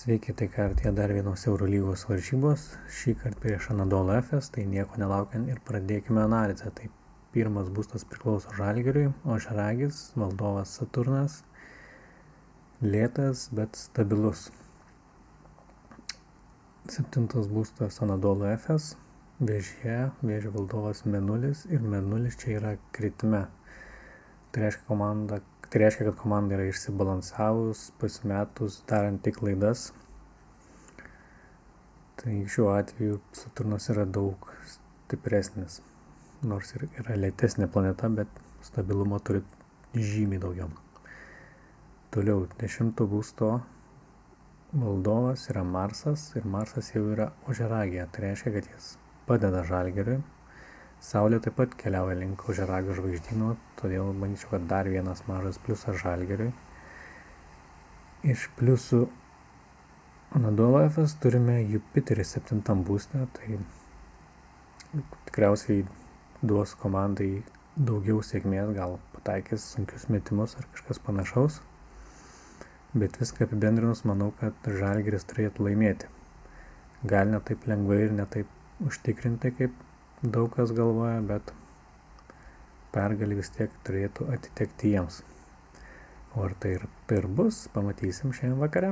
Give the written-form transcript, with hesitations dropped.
Sveiki, tai ką artėja dar vienos Eurolygos varžybos, šį kartą prieš Anadolu Efes, tai nieko nelaukiant ir pradėkime analizę. Tai pirmas būstas priklauso Žalgiriui, Ožiaragis, Valdovas Saturnas, lėtas, bet stabilus. Septintas būstas Anadolu Efes, Vėžio Valdovas Mėnulis ir Mėnulis čia yra kritime. Tai reiškia, kad komanda yra išsibalansavus, pasimetus, darant tik klaidas. Tai šiuo atveju Saturnas yra daug stipresnis, nors ir yra lėtesnė planeta, bet stabilumo turi žymiai daugiau. Toliau 10 būsto Valdovas yra Marsas ir Marsas jau yra Ožiaragėje. Tai reiškia, kad jis padeda Žalgiriui. Saulė taip pat keliauja link Ožiaragio žvaigždyno, todėl manyčiau, kad dar vienas mažas pliusas Žalgiriui. Iš pliusų Anadolu Efes turime Jupiterį 7 būste, tai tikriausiai duos komandai daugiau sėkmės, gal pataikys sunkius metimus ar kažkas panašaus. Bet viską apibendrinus, manau, kad Žalgiris turėtų laimėti. Gal ne taip lengvai ir ne taip užtikrinti, kaip daug kas galvoja, bet pergalė vis tiek turėtų atitekti jiems. O ar tai ir bus, pamatysim šiandien vakare.